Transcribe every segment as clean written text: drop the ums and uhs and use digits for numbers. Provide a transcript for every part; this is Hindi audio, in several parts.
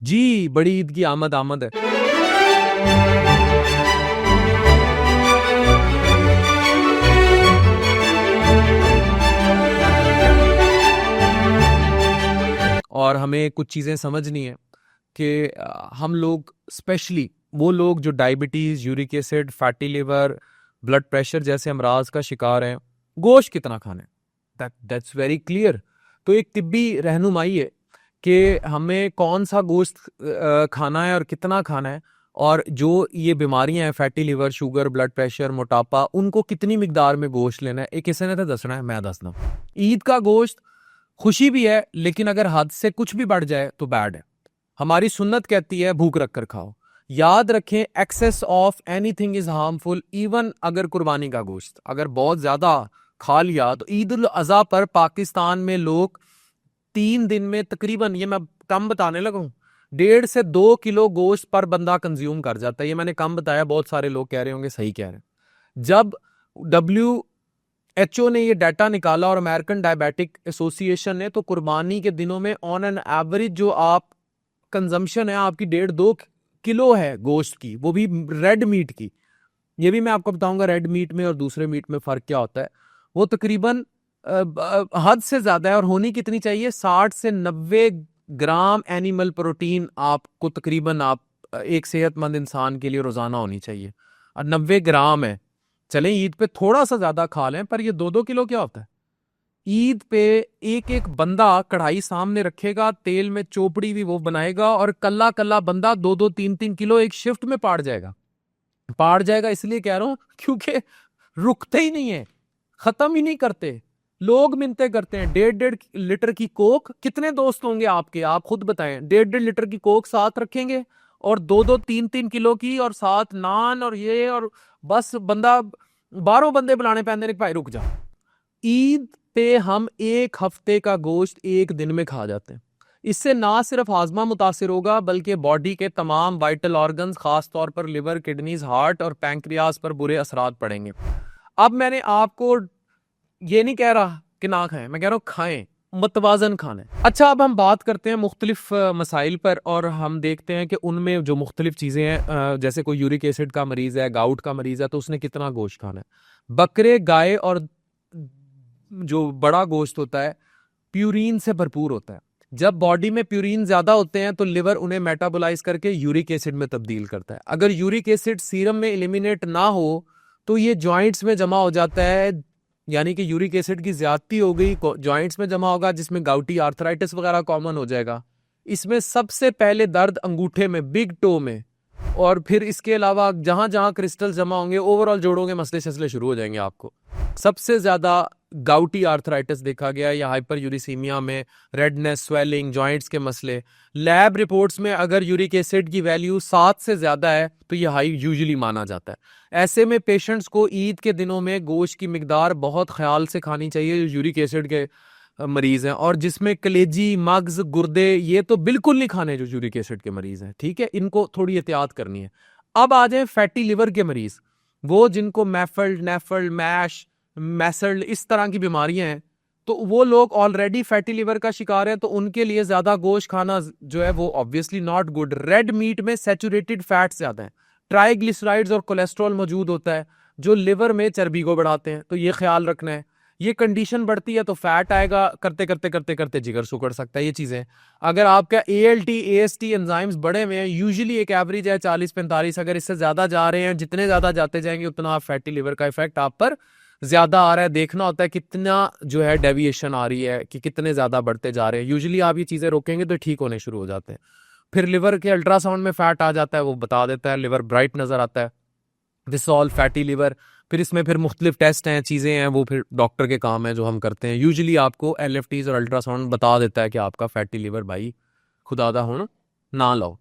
जी, बड़ी ईद की आमद आमद है। और हमें कुछ चीज़ें समझनी है कि हम लोग स्पेशली वो लोग जो diabetes, uric acid, fatty liver, blood pressure जैसे अमराज का शिकार हैं, गोश्त कितना खाना है, दैट्स वेरी क्लियर। तो एक तिब्बी रहनुमाई है कि हमें कौन सा गोश्त खाना है और कितना खाना है, और जो ये बीमारियां हैं fatty liver, sugar, blood pressure, मोटापा, उनको कितनी मिकदार में गोश्त लेना है, एक किसी ने तो दसना है, मैं दसना। ईद का गोश्त खुशी भी है, लेकिन अगर हद से कुछ भी बढ़ जाए तो बैड है। हमारी सुन्नत कहती है भूख रख कर खाओ। याद रखें, excess of anything is harmful. Even अगर कुर्बानी का गोश्त अगर बहुत ज्यादा खा लिया तो ईद उल अजहा पर पाकिस्तान में लोग 3 दिन में तकरीबन, ये मैं कम बताने लगा हूं, 1.5 से 2 किलो गोश्त पर बंदा कंज्यूम कर जाता है। ये मैंने कम बताया, बहुत सारे लोग कह रहे होंगे सही कह रहे हैं। जब WHO ने ये डाटा निकाला और अमेरिकन डायबिटिक एसोसिएशन ने, तो कुर्बानी के दिनों में ऑन एन एवरेज जो आप कंजम्पशन है आपकी 1.5-2 किलो है गोश्त की, वो भी रेड मीट की। ये भी मैं आपको बताऊंगा रेड मीट में और दूसरे मीट में फर्क क्या होता है। वो तकरीबन हद से ज्यादा है, और होनी कितनी चाहिए, 60 से 90 ग्राम एनिमल प्रोटीन आपको तकरीबन एक सेहतमंद इंसान के लिए रोजाना होनी चाहिए, और 90 ग्राम है। चलें ईद पे थोड़ा सा ज्यादा खा लें, पर ये 2-2 किलो क्या होता है। ईद पे एक एक बंदा कढ़ाई सामने रखेगा, तेल में चोपड़ी भी वो बनाएगा, और कल्ला कल्ला बंदा 2-2, 3-3 किलो एक शिफ्ट में पाड़ जाएगा। इसलिए कह रहा हूं क्योंकि रुकते ही नहीं है, खत्म ही नहीं करते। लोग मिन्नतें करते हैं। 1.5-1.5 लीटर की कोक, कितने दोस्त होंगे आपके, आप खुद बताएं। 1.5-1.5 लीटर की कोक साथ रखेंगे, और 2-2, 3-3 किलो की, और साथ नान और ये, और बस बंदा 12 बंदे बुलाने पैंदे ने, भाई रुक जा। ईद पे हम एक हफ्ते का गोश्त एक दिन में खा जाते हैं। इससे ना सिर्फ हाजमा मुतासिर होगा, बल्कि बॉडी के तमाम वाइटल ऑर्गन्स, खास तौर पर लिवर, किडनीज, हार्ट और पैंक्रियाज पर बुरे असरात पड़ेंगे। अब मैंने आपको ये नहीं कह रहा कि ना खाएं, मैं कह रहा हूं खाएं, मतवाजन खाना है। अच्छा, अब हम बात करते हैं मुख्तलिफ मसाइल पर, और हम देखते हैं कि उनमें जो मुख्तलिफ चीज़ें हैं, जैसे कोई यूरिक एसिड का मरीज है, गाउट का मरीज है, तो उसने कितना गोश्त खाना है। बकरे, गाय और जो बड़ा गोश्त होता है प्यूरिन से भरपूर होता है। जब बॉडी में प्यूरिन ज्यादा होते हैं तो लिवर उन्हें मेटाबोलाइज करके यूरिक एसिड में तब्दील करता है। अगर यूरिक एसिड सीरम में एलिमिनेट ना हो तो ये जॉइंट्स में जमा हो जाता है, यानी कि यूरिक एसिड की ज्यादती हो गई, जॉइंट्स में जमा होगा, जिसमें गाउटी आर्थराइटिस वगैरह कॉमन हो जाएगा। इसमें सबसे पहले दर्द अंगूठे में, बिग टो में, और फिर इसके अलावा जहां जहां क्रिस्टल जमा होंगे, ओवरऑल जोड़ों के मसले शसले शुरू हो जाएंगे। आपको सबसे ज्यादा गाउटी आर्थराइटिस देखा गया, या हाइपर यूरिसीमिया में रेडनेस, स्वेलिंग, जॉइंट्स के मसले। लैब रिपोर्ट्स में अगर यूरिक एसिड की वैल्यू 7 से ज्यादा है तो ये हाई यूजुअली माना जाता है। ऐसे में पेशेंट्स को ईद के दिनों में गोश्त की मिकदार बहुत ख्याल से खानी चाहिए, जो यूरिक एसिड के मरीज हैं, और जिसमें कलेजी, मग्ज, गुर्दे, ये तो बिल्कुल नहीं खाने जो यूरिक एसिड के मरीज हैं, ठीक है, इनको थोड़ी एहतियात करनी है। अब आ जाए फैटी लिवर के मरीज, वो जिनको मैफल्ड, नेफल्ड, मैश, मैसल्ड, इस तरह की बीमारियां हैं, तो वो लोग ऑलरेडी फैटी लिवर का शिकार है, तो उनके लिए ज्यादा गोश्त खाना जो है वो obviously not good. Red meat में सैचुरेटेड फैट्स ज्यादा हैं, ट्राइग्लिसराइड्स और कोलेस्ट्रॉल मौजूद होता है, जो लिवर में चर्बी को बढ़ाते हैं, तो ये ख्याल रखना है। ये कंडीशन बढ़ती है तो फैट आएगा, करते करते करते करते जिगर सुकड़ सकता है। ये चीजें, अगर आपका ALT, AST एंजाइम्स बढ़े हुए हैं, यूजुअली एक एवरेज है 40-45, अगर इससे ज्यादा जा रहे हैं, जितने ज्यादा जाते जाएंगे उतना फैटी लिवर का इफेक्ट आप पर ज्यादा आ रहा है। देखना होता है कितना जो है डेविएशन आ रही है, कि कितने ज्यादा बढ़ते जा रहे हैं। यूजुअली आप ये चीजें रोकेंगे तो ठीक होने शुरू हो जाते हैं। फिर लिवर के अल्ट्रासाउंड में फैट आ जाता है, वो बता देता है, लिवर ब्राइट नजर आता है, दिस ऑल फैटी लिवर। फिर इसमें फिर मुख्तलिफ टेस्ट हैं, चीज़ें हैं, वो फिर डॉक्टर के काम है जो हम करते हैं। यूजुअली आपको LFTs और अल्ट्रासाउंड बता देता है कि आपका फैटी लिवर भाई खुदादा हो ना लाओ।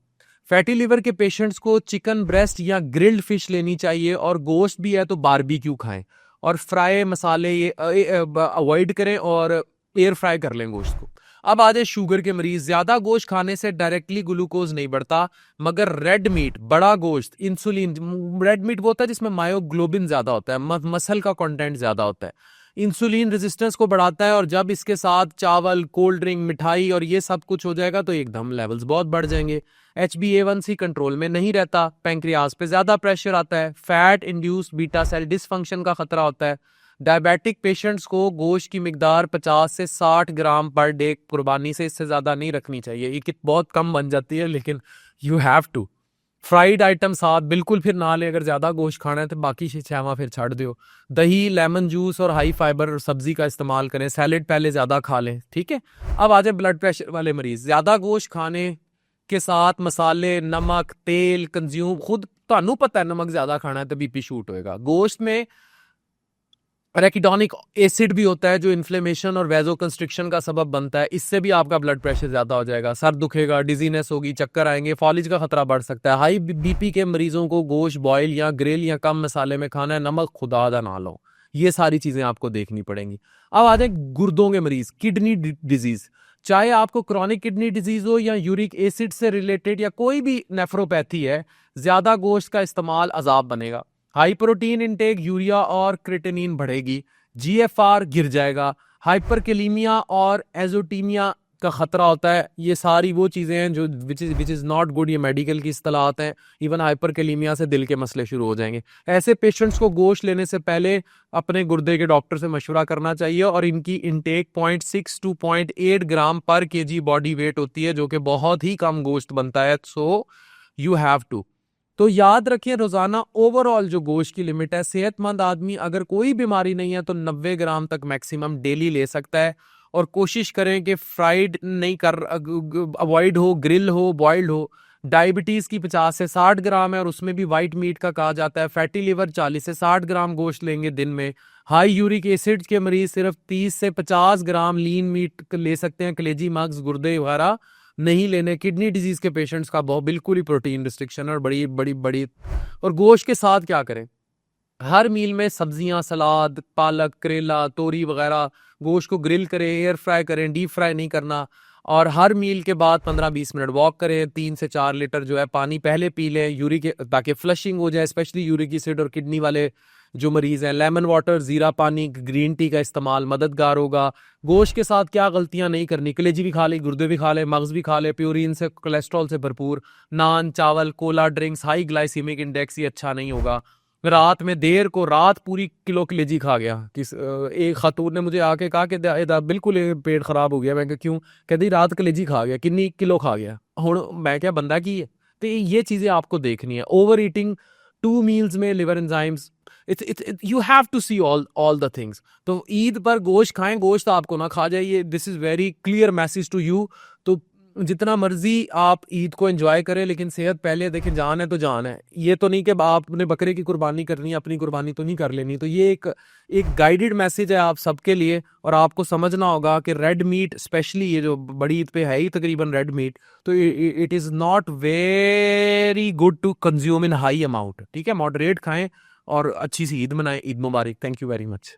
फैटी लिवर के पेशेंट्स को चिकन ब्रेस्ट या ग्रिल्ड फिश लेनी चाहिए, और गोश्त भी है तो बारबेक्यू खाएं, और फ्राई मसाले ये अवॉइड करें, और एयर फ्राई कर लें गोश्त को। अब आ जाए शुगर के मरीज। ज्यादा गोश्त खाने से डायरेक्टली ग्लूकोज नहीं बढ़ता, मगर रेड मीट, बड़ा गोश्त, इंसुलिन, रेड मीट वो होता है जिसमें मायोग्लोबिन ज्यादा होता है, मसल का कंटेंट ज्यादा होता है, इंसुलिन रेजिस्टेंस को बढ़ाता है, और जब इसके साथ चावल, कोल्ड ड्रिंक, मिठाई और ये सब कुछ हो जाएगा तो एकदम लेवल्स बहुत बढ़ जाएंगे। HbA1c कंट्रोल में नहीं रहता, पैंक्रियाज पे ज्यादा प्रेशर आता है, fat induced beta cell dysfunction का खतरा होता है। डायबिटिक पेशेंट्स को गोश्त की मिकदार 50 से 60 ग्राम पर डे कुर्बानी से इससे ज्यादा नहीं रखनी चाहिए। ये बहुत कम बन जाती है, लेकिन you have to. Fried item साथ बिल्कुल फिर ना ले, अगर ज़्यादा गोश्त खाना है तो बाकी छावा फिर छाड़ दो। दही, लेमन जूस और हाई फाइबर और सब्जी का इस्तेमाल करें। सैलेड पहले ज़्यादा खा लें, ठीक है। अब आ जाए ब्लड प्रेशर वाले मरीज। ज़्यादा गोश्त खाने के साथ मसाले, नमक, तेल कंज्यूम, खुद ਤੁਹਾਨੂੰ पता है नमक ज़्यादा खाना है तो BP शूट होएगा। गोश्त में रेकिडोनिक एसिड भी होता है जो इन्फ्लेमेशन और वेजो कंस्ट्रिक्शन का सबब बनता है, इससे भी आपका ब्लड प्रेशर ज्यादा हो जाएगा, सर दुखेगा, डिजीनेस होगी, चक्कर आएंगे, फॉलिज का खतरा बढ़ सकता है। हाई BP के मरीजों को गोश्त बॉयल या ग्रिल या कम मसाले में खाना है, नमक खुदादा ना लो। ये सारी चीजें आपको देखनी पड़ेंगी। अब आ जाए गुर्दों के मरीज, किडनी डिजीज। चाहे आपको क्रॉनिक किडनी डिजीज हो या यूरिक एसिड से रिलेटेड या कोई भी नेफ्रोपैथी है, ज्यादा गोश्त का इस्तेमाल अजाब बनेगा। हाई प्रोटीन इंटेक, यूरिया और क्रिएटिनिन बढ़ेगी, GFR गिर जाएगा, हाइपरकेलीमिया और एजोटीमिया का खतरा होता है। ये सारी वो चीज़ें हैं जो विच इज़ नॉट गुड, ये मेडिकल की इस्तिलाहत हैं। इवन हाइपरकेलीमिया से दिल के मसले शुरू हो जाएंगे। ऐसे पेशेंट्स को गोश्त लेने से पहले अपने गुर्दे के डॉक्टर से मशवरा करना चाहिए, और इनकी इंटेक 0.6 to 0.8 ग्राम पर kg बॉडी वेट होती है, जो कि बहुत ही कम गोश्त बनता है। So you have to. तो याद रखिए, रोजाना ओवरऑल जो गोश्त की लिमिट है, सेहतमंद आदमी अगर कोई बीमारी नहीं है तो 90 ग्राम तक मैक्सिमम डेली ले सकता है। और कोशिश करें कि फ्राइड नहीं कर, अवॉइड हो, ग्रिल हो, बॉइल्ड हो। डायबिटीज की 50 से 60 ग्राम है और उसमें भी वाइट मीट का कहा जाता है। फैटी लिवर 40 से 60 ग्राम गोश्त लेंगे दिन में। हाई यूरिक एसिड के मरीज सिर्फ 30 से 50 ग्राम लीन मीट ले सकते हैं, कलेजी, मग्स, गुर्दे वगैरह नहीं लेने। किडनी डिजीज के पेशेंट्स का बहुत बिल्कुल ही प्रोटीन रिस्ट्रिक्शन और बड़ी बड़ी बड़ी। और गोश्त के साथ क्या करें, हर मील में सब्जियां, सलाद, पालक, करेला, तोरी वगैरह। गोश्त को ग्रिल करें, एयर फ्राई करें, डीप फ्राई नहीं करना। और हर मील के बाद 15-20 मिनट वॉक करें। 3 से 4 लीटर जो है पानी पहले पी लें, यूरिक, ताकि फ्लशिंग हो जाए, स्पेशली यूरिक एसिड और किडनी वाले जो मरीज हैं। लेमन वाटर, जीरा पानी, ग्रीन टी का इस्तेमाल मददगार होगा। गोश्त के साथ क्या गलतियां नहीं करनी, कलेजी भी खा ले, गुर्दे भी खा ले, मग्ज भी खा ले, प्यूरिन से, कोलेस्ट्रॉल से भरपूर। नान, चावल, Cola drinks, high glycaemic index, ये अच्छा नहीं होगा। रात में देर को, रात पूरी किलो कलेजी खा गया। एक खातून ने मुझे आके कहा कि बिल्कुल पेट खराब हो गया। मैं क्यों? कहती रात कलेजी खा गया, कितनी किलो खा गया। हुण मैं क्या बंदा की है? तो ये चीजें आपको देखनी है। ओवर ईटिंग 2 मील्स में liver enzymes, you have to see all the things. तो ईद पर गोश्त खाएं, गोश्त आपको ना खा जाइए। This is very clear message to you. तो जितना मर्जी आप ईद को एंजॉय करें, लेकिन सेहत पहले देखें। जान है तो जान है, ये तो नहीं कि आपने बकरे की कुर्बानी करनी है, अपनी कुर्बानी तो नहीं कर लेनी। तो ये एक गाइडेड मैसेज है आप सबके लिए। और आपको समझना होगा कि रेड मीट, स्पेशली ये जो बड़ी ईद पे है ही तकरीबन रेड मीट, तो it is not very good to consume in high amount. ठीक है, मॉडरेट खाएं और अच्छी सी ईद मनाएं। ईद मुबारक। Thank you very much.